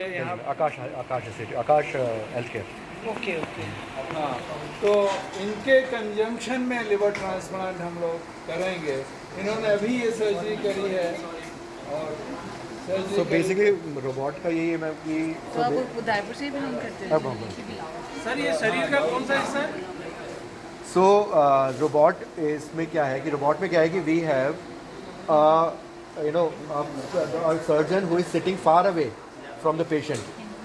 यहाँ Akash Akash Akash health care. Okay okay. हाँ, तो इनके कंजंक्शन में लिवर ट्रांसप्लांट हम लोग करेंगे। इन्होंने अभी ये सर्जरी करी है और सो बेसिकली रोबोट का यही है मैम कि तो आप उदयपुर से ही बिलोंग करते हैं? सर ये शरीर का कौन सा हिस्सा है? सो रोबोट इसमें क्या है कि रोबोट में क्या है कि we have you know surgeon who is sitting far away from the patient.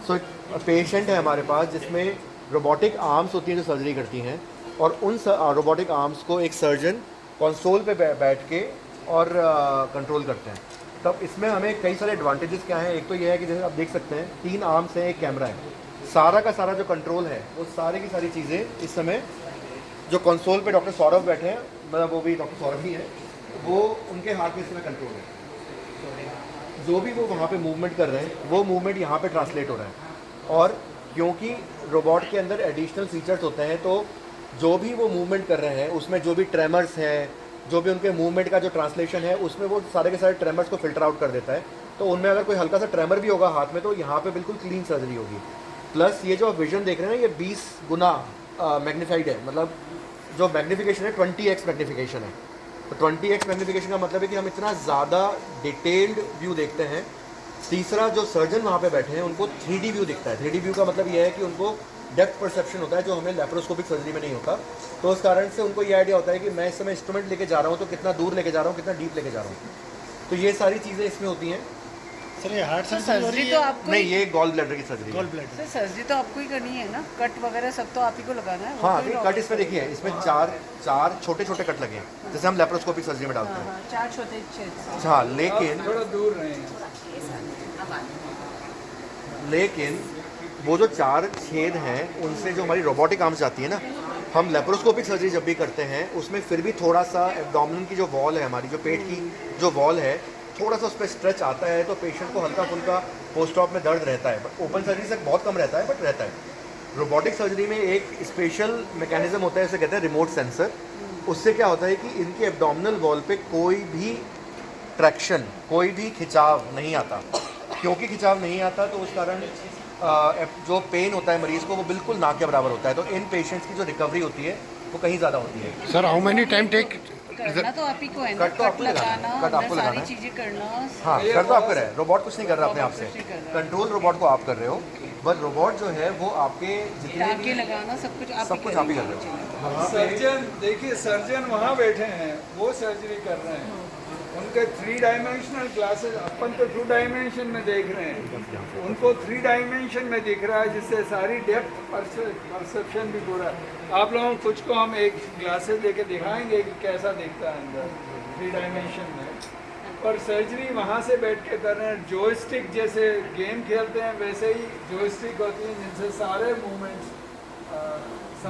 So patient है हमारे पास जिसमें रोबोटिक आर्म्स होती हैं जो सर्जरी करती हैं, और उन रोबोटिक आर्म्स को एक सर्जन कंसोल पे बैठ के और कंट्रोल करते हैं। तब इसमें हमें कई सारे एडवांटेजेस क्या हैं। एक तो ये है कि जैसे आप देख सकते हैं 3 आर्म्स हैं, एक कैमरा है, सारा का सारा जो कंट्रोल है वो सारी की सारी चीज़ें इस समय जो कंसोल पे डॉक्टर सौरभ बैठे हैं, मतलब वो भी डॉक्टर सौरभ ही है, वो उनके हाथ में इसमें कंट्रोल है। जो भी वो वहाँ पे मूवमेंट कर रहे हैं वो मूवमेंट यहाँ पे ट्रांसलेट हो रहा है। और क्योंकि रोबोट के अंदर एडिशनल फीचर्स होते हैं, तो जो भी वो मूवमेंट कर रहे हैं उसमें जो भी ट्रेमर्स हैं, जो भी उनके मूवमेंट का जो ट्रांसलेशन है, उसमें वो सारे के सारे ट्रेमर्स को फिल्टर आउट कर देता है। तो उनमें अगर कोई हल्का सा ट्रेमर भी होगा हाथ में तो यहाँ पे बिल्कुल क्लीन सर्जरी होगी। प्लस ये जो विजन देख रहे हैं ये 20 गुना मैग्नीफाइड है, मतलब जो मैग्नीफिकेशन है 20x मैग्नीफिकेशन है। तो 20x मैग्नीफिकेशन का मतलब है कि हम इतना ज़्यादा डिटेल्ड व्यू देखते हैं। तीसरा, जो सर्जन वहाँ पे बैठे हैं उनको 3D व्यू दिखता है। 3D व्यू का मतलब ये है कि उनको डेप्थ परसेप्शन होता है जो हमें लैप्रोस्कोपिक सर्जरी में नहीं होता। तो उस कारण से उनको ये आइडिया होता है कि मैं इस समय इंस्ट्रूमेंट लेके जा रहा हूँ तो कितना दूर लेके जा रहा हूँ, कितना डीप लेके जा रहा हूँ। तो ये सारी चीज़ें इसमें होती हैं। सर ये हार्ट सर्जरी तो आपको नहीं, ये गॉल ब्लैडर की सर्जरी है। गॉल ब्लैडर सर सर्जरी तो आपको ही करनी है ना? कट वगैरह सब तो आप ही को लगाना है? हाँ, ये कट इसमें देखिए, इसमें चार छोटे छोटे कट लगे हैं जैसे हम लैप्रोस्कोपिक सर्जरी में डालते हैं। हाँ, 4 छोटे छेद। हाँ, लेकिन थोड़ा दूर रहें। लेकिन वो जो 4 छेद हैं उनसे जो हमारी रोबोटिक आर्म्स जाती है ना, हम लेप्रोस्कोपिक सर्जरी जब भी करते हैं उसमें फिर भी थोड़ा सा एब्डोमिनल की जो वॉल है, हमारी जो पेट की जो वॉल है, थोड़ा सा उस पर स्ट्रेच आता है, तो पेशेंट को हल्का फुल्का पोस्ट ऑप में दर्द रहता है। बट ओपन सर्जरी से बहुत कम रहता है, बट रहता है। रोबोटिक सर्जरी में एक स्पेशल मैकेनिज्म होता है, उसे कहते हैं रिमोट सेंसर। उससे क्या होता है कि इनकी एब्डोमिनल वॉल पे कोई भी ट्रैक्शन, कोई भी खिंचाव नहीं आता। क्योंकि खिंचाव नहीं आता तो उस कारण जो पेन होता है मरीज़ को वो बिल्कुल ना के बराबर होता है। तो इन पेशेंट्स की जो रिकवरी होती है वो कहीं ज़्यादा होती है। Sir how many time take? करना तो आप ही को है ना, कट तो आपको लगाना है, कट आपको लगाना सारी है। चीजें करना। हाँ, कर तो आप कर रहे हैं, रोबोट कुछ नहीं कर रहा अपने आप से, कंट्रोल रोबोट को आप कर रहे हो। बट रोबोट जो है वो आपके जितने टाँके लगाना सब कुछ सब कुछ आप ही कर रहे हो। सर्जन देखिए, सर्जन वहाँ बैठे हैं, वो सर्जरी कर रहे हैं। उनके 3 डायमेंशनल ग्लासेस, अपन तो 2 डायमेंशन में देख रहे हैं, उनको 3 डायमेंशन में दिख रहा है, जिससे सारी डेप्थ परसेप्शन भी पूरा है। आप लोगों कुछ को हम एक ग्लासेस लेके दिखाएंगे कि कैसा दिखता है अंदर 3 डायमेंशन में। पर सर्जरी वहाँ से बैठ के कर रहे हैं। जॉयस्टिक जैसे गेम खेलते हैं वैसे ही जॉयस्टिक होती है जिनसे सारे मूवमेंट्स।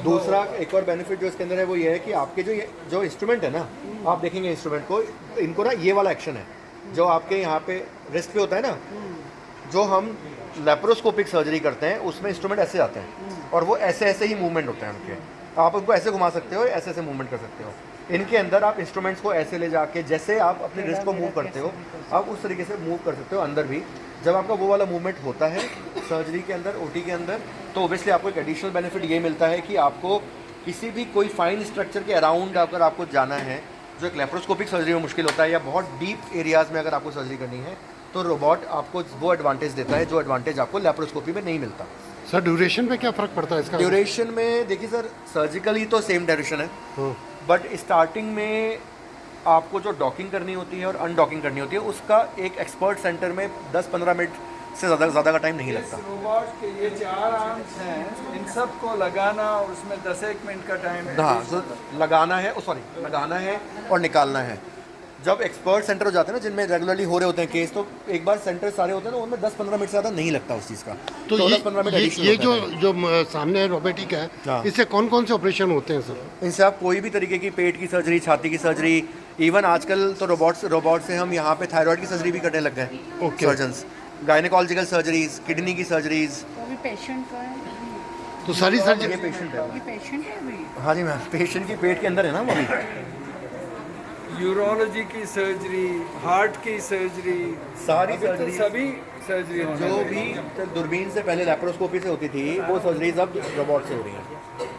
दूसरा एक और बेनिफिट जो इसके अंदर है वो ये है कि आपके जो इंस्ट्रूमेंट है ना, आप देखेंगे इंस्ट्रूमेंट को, इनको ना ये वाला एक्शन है जो आपके यहाँ पे रिस्ट पे होता है ना, जो हम लेप्रोस्कोपिक सर्जरी करते हैं उसमें इंस्ट्रूमेंट ऐसे आते हैं और वो ऐसे ऐसे ही मूवमेंट होते हैं उनके। आप उनको ऐसे घुमा सकते हो, ऐसे ऐसे मूवमेंट कर सकते हो। इनके अंदर आप इंस्ट्रूमेंट्स को ऐसे ले जाके, जैसे आप अपने रिस्ट को मूव करते हो आप उस तरीके से मूव कर सकते हो अंदर भी। जब आपका वो वाला मूवमेंट होता है सर्जरी के अंदर, ओटी के अंदर, तो ओबियसली आपको एक एडिशनल बेनिफिट ये मिलता है कि आपको किसी भी कोई फाइन स्ट्रक्चर के अराउंड अगर आपको जाना है, जो एक लेप्रोस्कोपिक सर्जरी में मुश्किल होता है, या बहुत डीप एरियाज़ में अगर आपको सर्जरी करनी है, तो रोबोट आपको वो एडवांटेज देता है जो एडवांटेज आपको लेप्रोस्कोपी में नहीं मिलता। सर ड्यूरेशन पे क्या फ़र्क पड़ता है इसका? ड्यूरेशन में देखिए सर, सर्जिकली तो सेम ड्यूरेशन है, बट स्टार्टिंग में आपको जो डॉकिंग करनी होती है और अनडॉकिंग करनी होती है उसका एक एक्सपर्ट सेंटर में 10-15 मिनट से ज़्यादा का टाइम नहीं लगता। रोबोट के ये 4 आर्म्स हैं, इन सब को लगाना और उसमें 10-1 मिनट का टाइम है। हाँ, तो लगाना है, लगाना है और निकालना है। जब एक्सपर्ट सेंटर हो जाते हैं ना, जिनमें रेगुलरली हो रहे होते हैं केस, तो एक बार सेंटर सारे होते हैं ना, उनमें 10-15 मिनट से ज़्यादा नहीं लगता उस चीज़ का। तो 10-15 मिनट एडिशनल ये होता है। जो सामने रोबोटिक है, हाँ। इससे कौन कौन से ऑपरेशन होते हैं सर? इनसे आप कोई भी तरीके की पेट की सर्जरी, छाती की सर्जरी, इवन आजकल तो रोबोट से हम यहाँ पे थायराइड की सर्जरी भी करने लग गए okay. Surgeons, gynaecological surgeries, kidney की सर्जरीज। तो अभी पेशेंट का है? तो सारी ये सर्जरी पेशेंट है। ये पेशेंट है अभी? हाँ जी मैम, पेशेंट की पेट के अंदर है ना वो अभी। यूरोलॉजी की सर्जरी, हार्ट की सर्जरी, सारी अभी तो सर्जरी सभी सर्जरी होने जो लगी। भी दूरबीन से पहले लेप्रोस्कोपी से होती थी वो सर्जरीज अब रोबोट से हो रही हैं।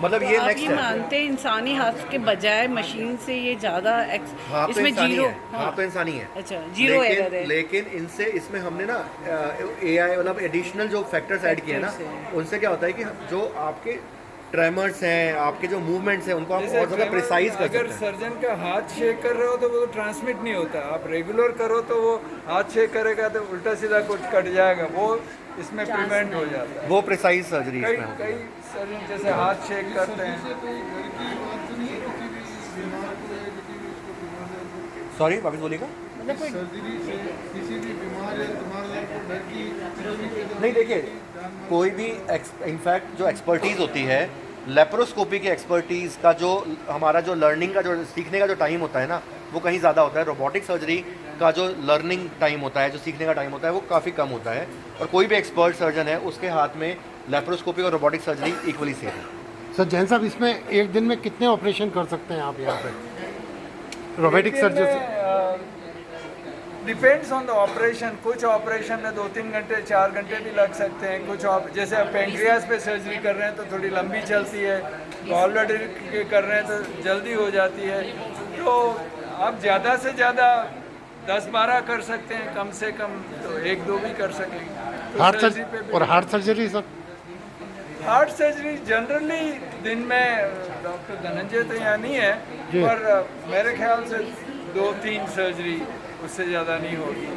मतलब ये आप नेक्स्ट ये है। मानते हैं इंसानी हाथ के बजाय मशीन से ये ज़्यादा हाँ तो इसमें इंसानी जीरो है, हाँ तो इंसानी है। अच्छा जीरो एरर है। लेकिन इनसे इसमें हमने ना AI मतलब एडिशनल जो फैक्टर्स ऐड किए हैं ना, Factors उनसे क्या होता है कि जो आपके ट्रेमर्स हैं, आपके जो मूवमेंट्स हैं, उनको आप जैसे और ज़्यादा tremor प्रिसाइज कर अगर सकते हैं। सर्जन का हाथ शेक कर रहे हो तो वो ट्रांसमिट नहीं होता। आप रेगुलर करो तो वो हाथ शेक करेगा तो उल्टा सीधा कुछ कट जाएगा, वो इसमें प्रिवेंट हो जाता है। वो प्रिसाइज सर्जरी कई इसमें होती कई है। सर्जन जैसे हाथ शेक करते हैं। सॉरी वापस बोलिएगा। मतलब कोई सर्जरी से किसी भी बीमार या बीमार को डर की नहीं देखिए, कोई भी इनफैक्ट जो एक्सपर्टीज़ होती है, लेप्रोस्कोपी की एक्सपर्टीज़ का जो हमारा जो लर्निंग का जो सीखने का जो टाइम होता है ना, वो कहीं ज़्यादा होता है। रोबोटिक सर्जरी का जो लर्निंग टाइम होता है, जो सीखने का टाइम होता है, वो काफ़ी कम होता है। और कोई भी एक्सपर्ट सर्जन है उसके हाथ में लेप्रोस्कोपी और रोबोटिक सर्जरी इक्वली सेफ है। सर जैन साहब इसमें एक दिन में कितने ऑपरेशन कर सकते हैं आप यहाँ पे रोबोटिक सर्जरी से? Depends on the operation. कुछ ऑपरेशन में 2-3 घंटे 4 घंटे भी लग सकते हैं। कुछ जैसे आप पेंक्रियास पे सर्जरी कर रहे हैं तो थोड़ी लंबी चलती है, गॉल ब्लैडर के कर रहे हैं तो जल्दी हो जाती है। तो आप ज़्यादा से ज़्यादा 10-12 कर सकते हैं, कम से कम तो 1-2 भी कर सकेंगे। तो हार्ट सर्जरी पे भी- और heart surgery sir? Heart surgery generally दिन में डॉक्टर धनंजय तो यहाँ नहीं है, जी। पर मेरे ख्याल से 2-3 सर्जरी, उससे ज़्यादा नहीं होगी।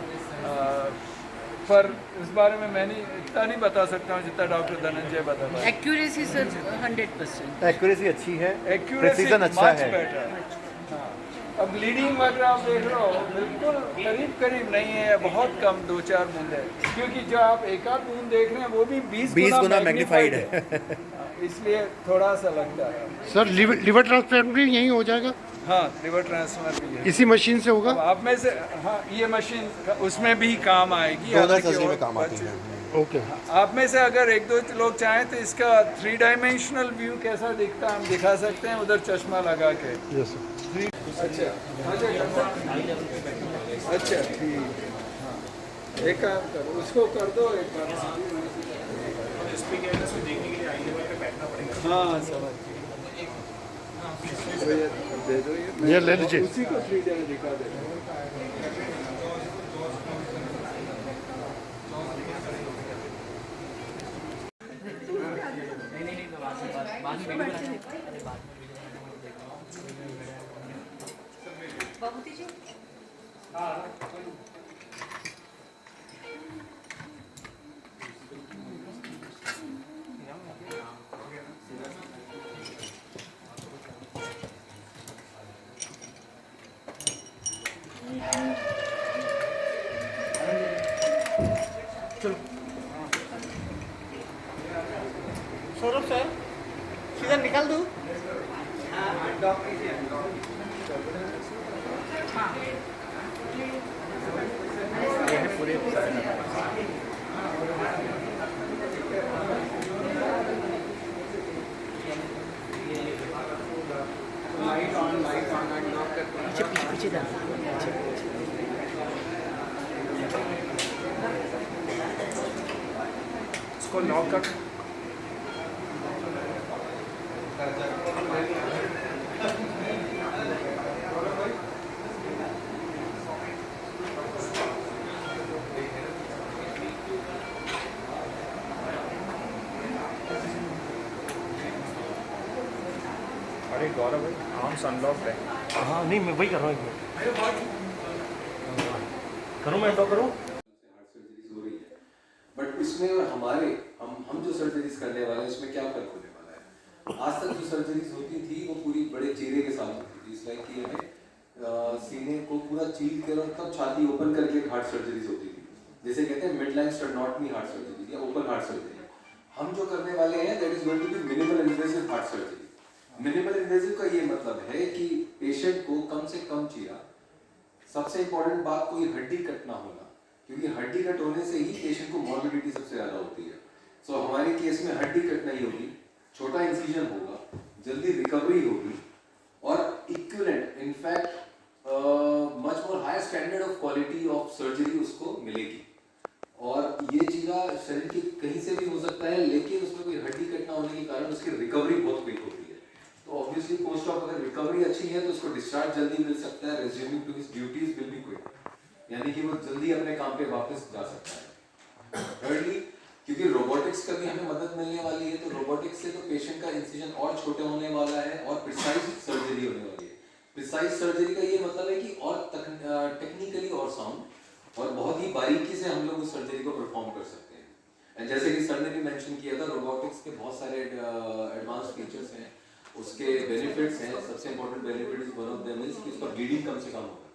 पर इस बारे में मैं नहीं इतना नहीं बता सकता हूँ जितना डॉक्टर धनंजय बता पाए। Accuracy sir 100%। एक्यूरेसी अच्छी है, एक्यूरेसी प्रिसीजन अच्छा है। हाँ। अब ब्लीडिंग वगैरह आप देख रहे हो, बिल्कुल करीब करीब नहीं है, बहुत कम 2-4 बूंद है। क्योंकि जो आप एक आध बूंद देख रहे हैं वो भी 20 गुना मैग्नीफाइड मैग्नीफाइड है। इसलिए थोड़ा सा लगता है। सर लिवर ट्रांसप्लांट भी यहीं हो जाएगा? हाँ, लिवर ट्रांसफर भी है। इसी मशीन से होगा? अब आप में से हाँ, ये मशीन उसमें भी काम आएगी। डोनर आपकी सर्जरी में और काम आती बच्चे- है। ओके। आप में से अगर 1-2 लोग चाहें तो इसका 3 डायमेंशनल व्यू कैसा दिखता है हम दिखा सकते हैं, उधर चश्मा लगा के। Yes sir. अच्छा अच्छा ठीक। हाँ, एक काम करो, उसको कर दो एक बार। हाँ समझ गया। तो ये दे दो, ये ले लीजिए। उसी को 3 जगह दिखा दे। सौरभ सर सीधा निकाल दूँ? पीछे पीछे पीछे जाना। इसको लॉक कर। अरे गौरव भाई आर्म्स अनलॉक्ड है। हाँ नहीं मैं वही कर रहा हूँ करूँ मैं तो करूँ। हार्ट सर्जरीज हो रही है, बट इसमें और हमारे हम जो सर्जरीज करने वाले हैं इसमें क्या फर्क होने वाला है? आज तक जो सर्जरीज होती थी वो पूरी बड़े चीरे के साथ होती थी। इस लाइक कि हमें सीने को पूरा चीर कर और तब छाती ओपन करके एक हार्ट सर्जरीज होती थी, जैसे कहते हैं mid line sternotomy heart surgery या ओपन हार्ट सर्जरी। हम जो करने वाले हैं that is going to be minimal invasive heart surgery. Minimal invasive का ये मतलब है कि पेशेंट को कम से कम चीरा, सबसे इंपॉर्टेंट बात कोई हड्डी कट ना होना, क्योंकि हड्डी कट होने से ही पेशेंट को मॉर्बिडिटी सबसे ज्यादा होती है। सो हमारे केस में हड्डी कट नहीं होगी, छोटा इंसिजन होगा, जल्दी रिकवरी होगी और equivalent in fact much more higher standard of quality of surgery उसको मिलेगी। और ये चीरा शरीर के कहीं से भी हो सकता है, लेकिन उसमें कोई हड्डी कट ना होने के कारण उसकी रिकवरी बहुत क्विक होती है। तो ऑब्वियसली पोस्ट ऑफ अगर रिकवरी अच्छी है तो उसको डिस्चार्ज जल्दी मिल सकता है, resuming to his duties will be quick, यानी कि वो जल्दी अपने काम पे वापस जा सकता है। थर्डली, क्योंकि रोबोटिक्स का भी हमें मदद मिलने वाली है, तो रोबोटिक्स से तो पेशेंट का इंसिजन और छोटे होने वाला है और प्रिसाइज सर्जरी होने वाली है। प्रिसाइज सर्जरी का ये मतलब है कि और टेक्निकली और साउंड और बहुत ही बारीकी से हम लोग उस सर्जरी को परफॉर्म कर सकते हैं। एंड जैसे कि सर ने भी मेंशन किया था, रोबोटिक्स के बहुत सारे एडवांस फीचर्स हैं, उसके बेनिफिट्स हैं। सबसे important benefit is one of them is कि उसका ब्लीडिंग कम से कम होगा।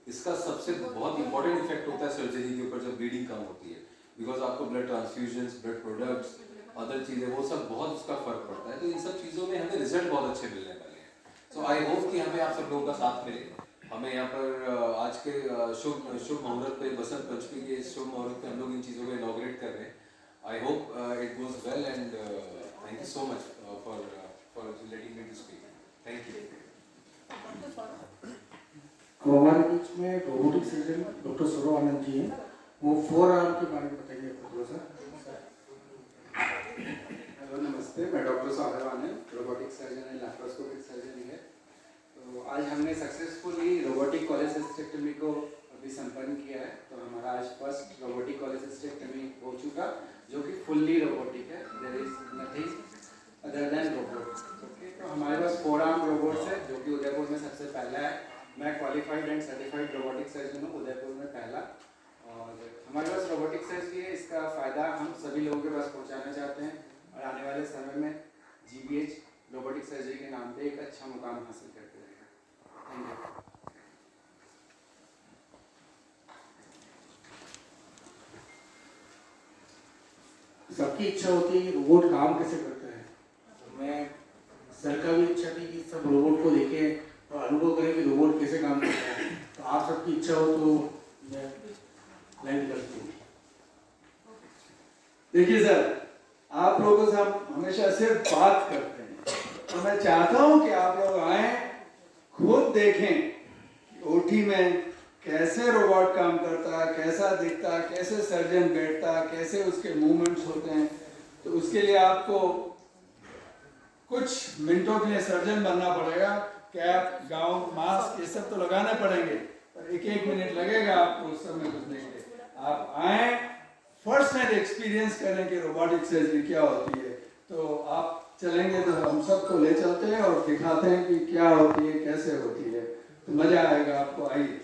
इसका सबसे बहुत इंपॉर्टेंट इफेक्ट होता है सर्जरी के ऊपर जब ब्लीडिंग कम होती है, बिकॉज आपको blood transfusions, blood products, other चीज़ें, वो सब बहुत उसका फर्क पड़ता है। तो इन सब चीज़ों में हमें रिजल्ट बहुत अच्छे मिलने वाले हैं। सो आई होप कि हमें आप सब लोगों का साथ मिले। हमें यहाँ पर आज के शुभ मुहूर्त पे, बसंत पंचमी के शुभ मुहूर्त पे हम लोग इन चीज़ों को इनॉग्रेट कर रहे हैं। I hope it goes well and thank you so much for letting me to speak. Thank you. तो हमारे बीच में robotic surgeon doctor Saurav Anand ji हैं, वो 4 आर्म के बारे में बताएंगे आपको थोड़ा सा। हेलो नमस्ते, मैं doctor Saurav Anand, robotic surgeon and laparoscopic surgeon है। तो आज हमने सक्सेसफुली रोबोटिक कोलेसिस्टेक्टमी को अभी संपन्न किया है। तो हमारा आज फर्स्ट रोबोटिक कोलेसिस्टेक्टमी हो चुका, जो कि फुल्ली रोबोटिक है। There is nothing other than robot. Okay, तो हमारे पास 4 आर्म रोबोट्स है, जो कि उदयपुर में सबसे पहला है। मैं qualified and certified robotic surgeon हूँ, उदयपुर में पहला। और हमारे पास रोबोटिक सर्जरी है, इसका फ़ायदा हम सभी लोगों के पास पहुँचाना चाहते हैं और आने वाले समय में GBH रोबोटिक सर्जरी के नाम पे एक अच्छा मुकाम हासिल करते रहेगा। Thank you. सबकी इच्छा होती है कि रोबोट काम कैसे करता है। तो मैं सर का भी इच्छा थी कि सब रोबोट को देखें और अनुभव करें कि रोबोट कैसे काम करता है। तो आप सबकी इच्छा हो तो मैं लाइन करती हूँ। देखिए सर, आप लोगों से हम हमेशा सिर्फ बात करते हैं, तो मैं चाहता हूँ कि आप लोग आए, खुद देखें कि ओटी में कैसे रोबोट काम करता है, कैसा दिखता है, कैसे सर्जन बैठता है, कैसे उसके मूवमेंट्स होते हैं। तो उसके लिए आपको कुछ मिनटों के लिए सर्जन बनना पड़ेगा। कैप, गाउन, मास्क ये सब तो लगाने पड़ेंगे, पर 1-1 मिनट लगेगा आपको उस समय कुछ नहीं है। आप आए, फर्स्ट हैंड एक्सपीरियंस करें कि रोबोटिक सर्जरी क्या होती है। तो आप चलेंगे तो हम सबको ले चलते हैं और दिखाते हैं कि क्या होती है, कैसे होती है। तो मज़ा आएगा आपको। आइए।